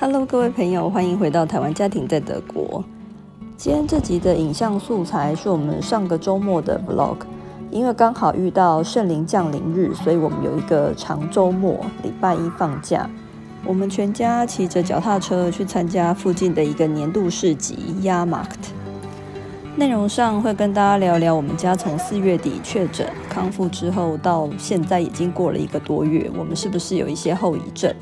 Hello， 各位朋友，欢迎回到台湾家庭在德国。今天这集的影像素材是我们上个周末的 vlog， 因为刚好遇到圣灵降临日，所以我们有一个长周末，礼拜一放假。我们全家骑着脚踏车去参加附近的一个年度市集 Jahrmarkt。内容上会跟大家聊聊我们家从4月底确诊康复之后到现在已经过了1个多月，我们是不是有一些后遗症？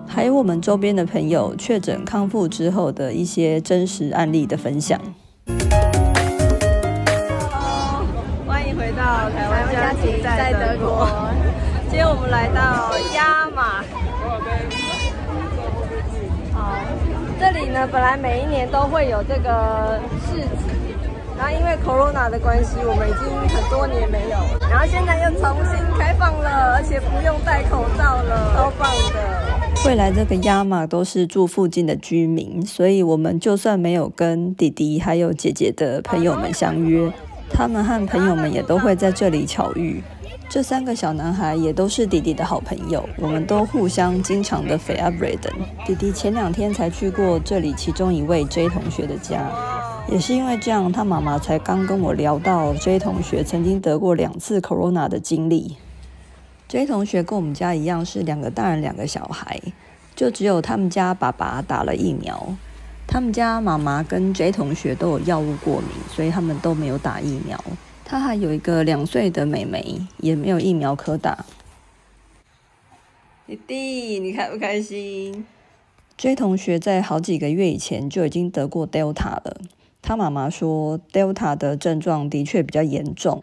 还有我们周边的朋友确诊康复之后的一些真实案例的分享。Hello， 欢迎回到台湾家庭在德国。今天我们来到Jahrmarkt。好，这里呢本来每一年都会有这个市集，然后因为 Corona 的关系，我们已经很多年没有，然后现在又重新开放了，而且不用戴口罩了，超棒的。会来这个Jahrmarkt都是住附近的居民，所以我们就算没有跟弟弟还有姐姐的朋友们相约，他们和朋友们也都会在这里巧遇。这3个小男孩也都是弟弟的好朋友，我们都互相经常的verabreden。弟弟前2天才去过这里其中一位 J 同学的家，也是因为这样，他妈妈才刚跟我聊到 J 同学曾经得过2次 Corona 的经历。J 同学跟我们家一样是2个大人2个小孩，就只有他们家爸爸打了疫苗，他们家妈妈跟 J 同学都有药物过敏，所以他们都没有打疫苗。他还有一个2岁的妹妹，也没有疫苗可打。弟弟，你开不开心？ J 同学在好几个月以前就已经得过 Delta 了，他妈妈说 Delta 的症状的确比较严重，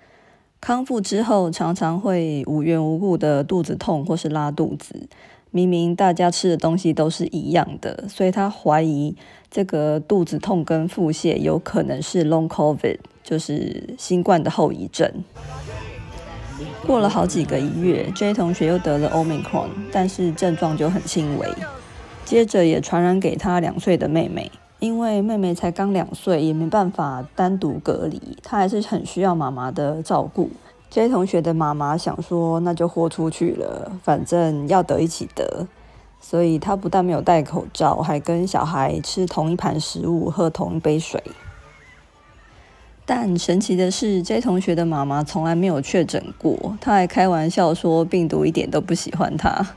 康复之后常常会无缘无故的肚子痛或是拉肚子，明明大家吃的东西都是一样的，所以他怀疑这个肚子痛跟腹泻有可能是 Long COVID， 就是新冠的后遗症。过了好几个月 J 同学又得了 Omicron， 但是症状就很轻微，接着也传染给他2岁的妹妹。因为妹妹才刚2岁，也没办法单独隔离，她还是很需要妈妈的照顾。J 同学的妈妈想说，那就豁出去了，反正要得一起得，所以她不但没有戴口罩，还跟小孩吃同一盘食物，喝同一杯水。但神奇的是 ，J 同学的妈妈从来没有确诊过，她还开玩笑说病毒一点都不喜欢她。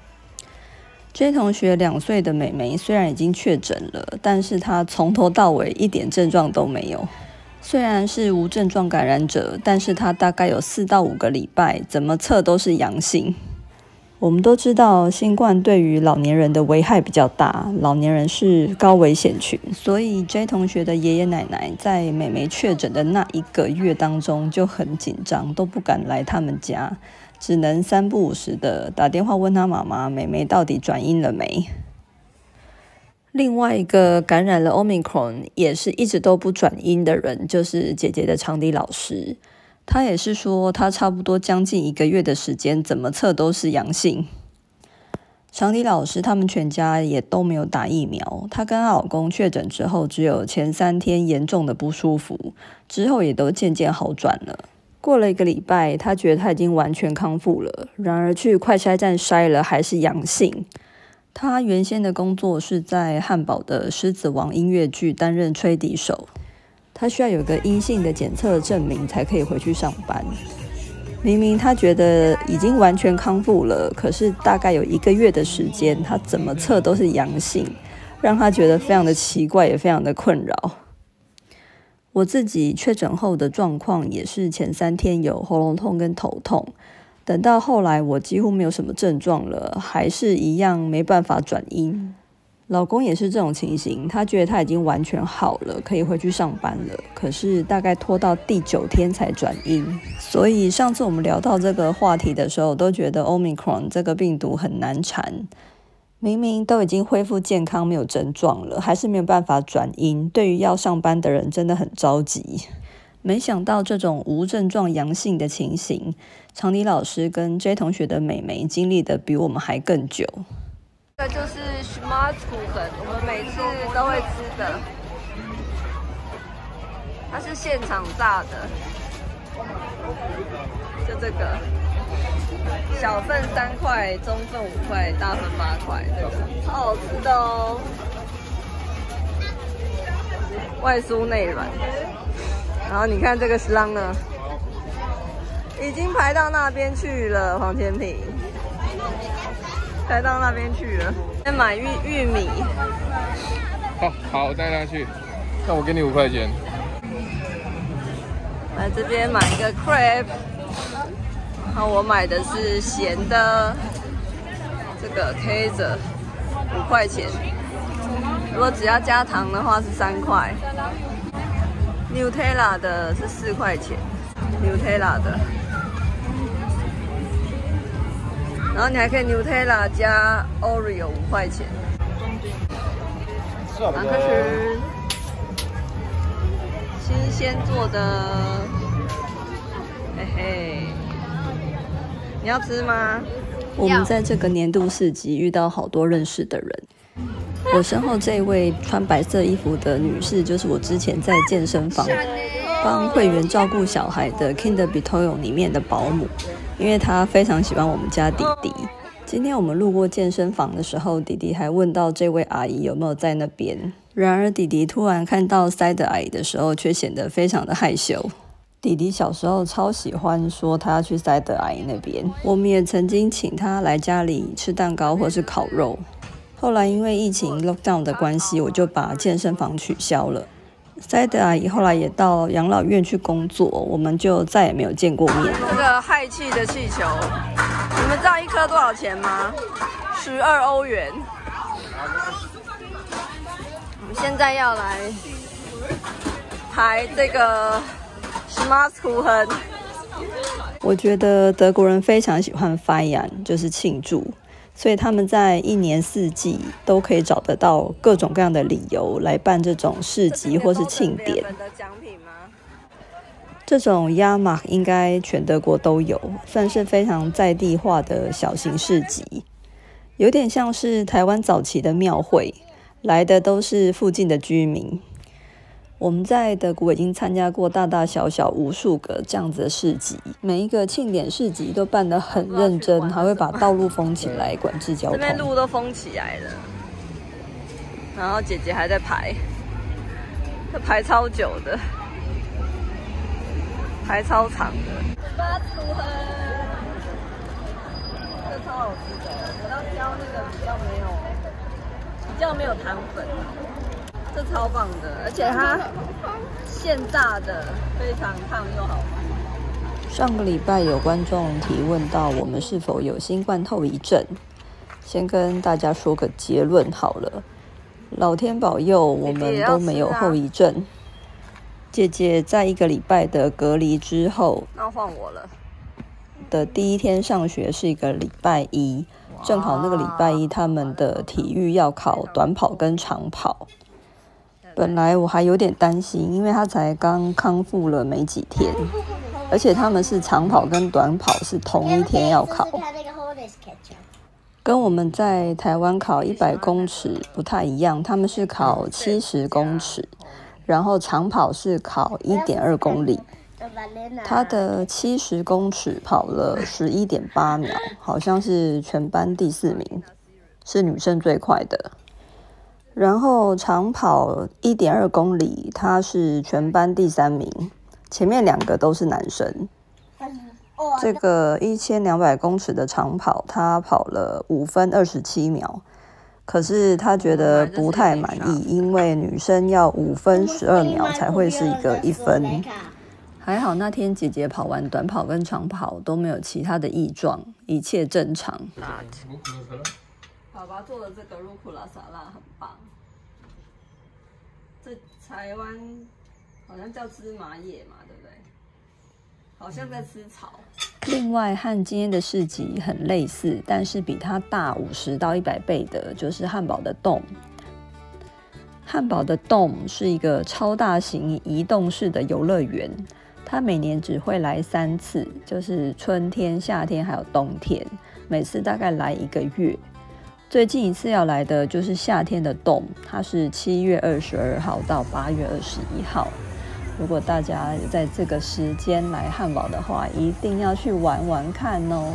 J 同学2岁的妹妹虽然已经确诊了，但是她从头到尾一点症状都没有。虽然是无症状感染者，但是她大概有4到5个礼拜，怎么测都是阳性。我们都知道新冠对于老年人的危害比较大，老年人是高危险群，所以 J 同学的爷爷奶奶在妹妹确诊的那1个月当中就很紧张，都不敢来他们家，只能3不5时的打电话问他妈妈妹妹到底转阴了没。另外一个感染了 Omicron 也是一直都不转阴的人，就是姐姐的长笛老师，他也是说他差不多将近1个月的时间怎么测都是阳性。长笛老师他们全家也都没有打疫苗，她跟她老公确诊之后只有前3天严重的不舒服，之后也都渐渐好转了。过了1个礼拜，他觉得他已经完全康复了，然而去快筛站筛了还是阳性。他原先的工作是在汉堡的狮子王音乐剧担任吹笛手，他需要有个阴性的检测证明才可以回去上班。明明他觉得已经完全康复了，可是大概有1个月的时间，他怎么测都是阳性，让他觉得非常的奇怪，也非常的困扰。我自己确诊后的状况也是前3天有喉咙痛跟头痛，等到后来我几乎没有什么症状了，还是一样没办法转阴。老公也是这种情形，他觉得他已经完全好了，可以回去上班了，可是大概拖到第9天才转阴。所以上次我们聊到这个话题的时候，都觉得 Omicron 这个病毒很难缠。明明都已经恢复健康没有症状了，还是没有办法转阴，对于要上班的人真的很着急。没想到这种无症状阳性的情形，长笛老师跟 J 同学的妹妹经历的比我们还更久。这个就是 Schwarzkuchen， 我们每次都会吃的，它是现场炸的，就这个。小份3块，中份5块，大份8块，这个超好吃的哦。外酥内软。然后你看这个十郎呢，已经排到那边去了，黄千平，排到那边去了，在买玉米。好，我带他去。那我给你5块钱。来这边买一个 crepe， 然后我买的是咸的，这个 Kaiser 5块钱。如果只要加糖的话是3块。Nutella 的是4块钱 ，Nutella 的。然后你还可以 Nutella 加 Oreo 5块钱。马克吃新鲜做的，嘿嘿，你要吃吗？我们在这个年度市集遇到好多认识的人。我身后这位穿白色衣服的女士，就是我之前在健身房帮会员照顾小孩的 Kinder Bitoyo 里面的保姆，因为她非常喜欢我们家弟弟。今天我们路过健身房的时候，弟弟还问到这位阿姨有没有在那边。然而弟弟突然看到塞德阿姨的时候，却显得非常的害羞。弟弟小时候超喜欢说他要去塞德阿姨那边，我们也曾经请他来家里吃蛋糕或是烤肉。后来因为疫情 lockdown 的关系，我就把健身房取消了。塞德阿姨后来也到养老院去工作，我们就再也没有见过面。这个氦气的气球，你们知道一颗多少钱吗？12欧元。我们现在要来排这个 Schmatzkuchen。我觉得德国人非常喜欢 feiern， 就是庆祝。所以他们在1年4季都可以找得到各种各样的理由来办这种市集或是庆典。这种Jahrmarkt应该全德国都有，算是非常在地化的小型市集，有点像是台湾早期的庙会，来的都是附近的居民。我们在德国已经参加过大大小小无数个这样子的市集，每一个庆典市集都办得很认真，还会把道路封起来管制交通。这边路都封起来了，然后姐姐还在排，这排超久的，排超长的。这超好吃的，我要挑那个比较没有糖粉。这超棒的，而且它现炸的，非常烫又好吃。上个礼拜有观众提问到我们是否有新冠后遗症，先跟大家说个结论好了，老天保佑我们都没有后遗症。姐姐在1个礼拜的隔离之后，那换我了的第1天上学是一个礼拜一，正好那个礼拜一他们的体育要考短跑跟长跑。本来我还有点担心，因为他才刚康复了没几天，而且他们是长跑跟短跑是同一天要考，跟我们在台湾考100公尺不太一样，他们是考70公尺，然后长跑是考1.2公里。他的70公尺跑了11.8秒，好像是全班第4名，是女生最快的。然后长跑1.2公里，他是全班第3名，前面2个都是男生。这个1200公尺的长跑，他跑了5分27秒，可是他觉得不太满意，因为女生要5分12秒才会是一个1分。还好那天姐姐跑完短跑跟长跑都没有其他的异状，一切正常。爸爸做的这个鲁库拉沙拉很棒，这台湾好像叫芝麻叶嘛，对不对？好像在吃草。另外和今天的市集很类似，但是比它大50到100倍的，就是汉堡的 Dome。汉堡的 Dome 是一个超大型移动式的游乐园，它每年只会来3次，就是春天、夏天还有冬天，每次大概来1个月。最近一次要来的就是夏天的 Dome， 它是7月22号到8月21号。如果大家在这个时间来汉堡的话，一定要去玩玩看哦，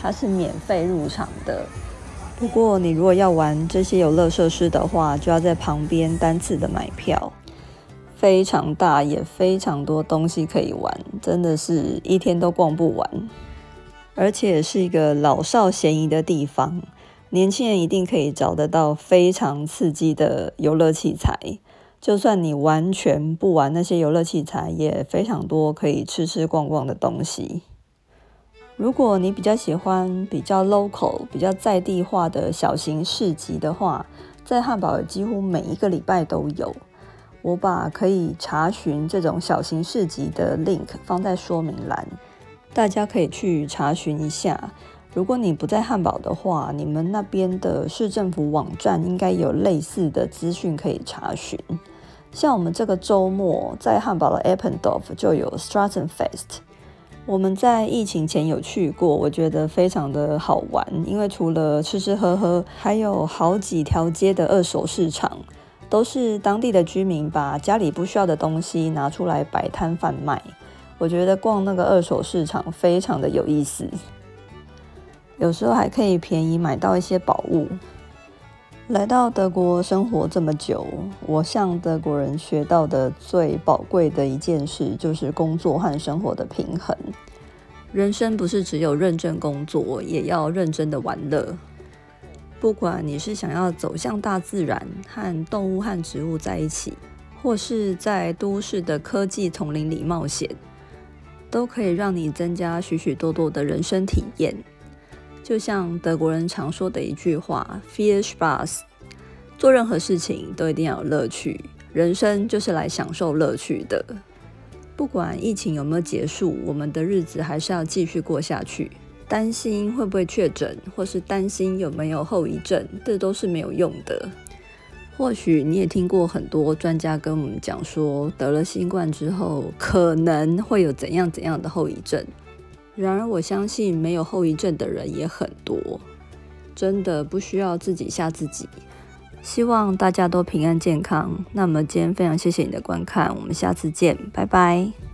它是免费入场的。不过你如果要玩这些游乐设施的话，就要在旁边单次的买票。非常大，也非常多东西可以玩，真的是一天都逛不完。而且是一个老少咸宜的地方，年轻人一定可以找得到非常刺激的游乐器材。就算你完全不玩那些游乐器材，也非常多可以吃逛逛的东西。如果你比较喜欢比较 local、比较在地化的小型市集的话，在汉堡几乎每一个礼拜都有。我把可以查询这种小型市集的 link 放在说明栏，大家可以去查询一下。如果你不在汉堡的话，你们那边的市政府网站应该有类似的资讯可以查询。像我们这个周末在汉堡的 Eppendorf 就有 Straßenfest， 我们在疫情前有去过，我觉得非常的好玩，因为除了吃喝喝，还有好几条街的二手市场，都是当地的居民把家里不需要的东西拿出来摆摊贩卖。我觉得逛那个二手市场非常的有意思，有时候还可以便宜买到一些宝物。来到德国生活这么久，我向德国人学到的最宝贵的一件事就是工作和生活的平衡。人生不是只有认真工作，也要认真的玩乐。不管你是想要走向大自然，和动物和植物在一起，或是在都市的科技丛林里冒险，都可以让你增加许许多多的人生体验。就像德国人常说的一句话 Viel Spaß， 做任何事情都一定要有乐趣，人生就是来享受乐趣的。不管疫情有没有结束，我们的日子还是要继续过下去。担心会不会确诊，或是担心有没有后遗症，这都是没有用的。或许你也听过很多专家跟我们讲说，得了新冠之后可能会有怎样的后遗症。然而我相信没有后遗症的人也很多，真的不需要自己吓自己。希望大家都平安健康。那么今天非常谢谢你的观看，我们下次见，拜拜。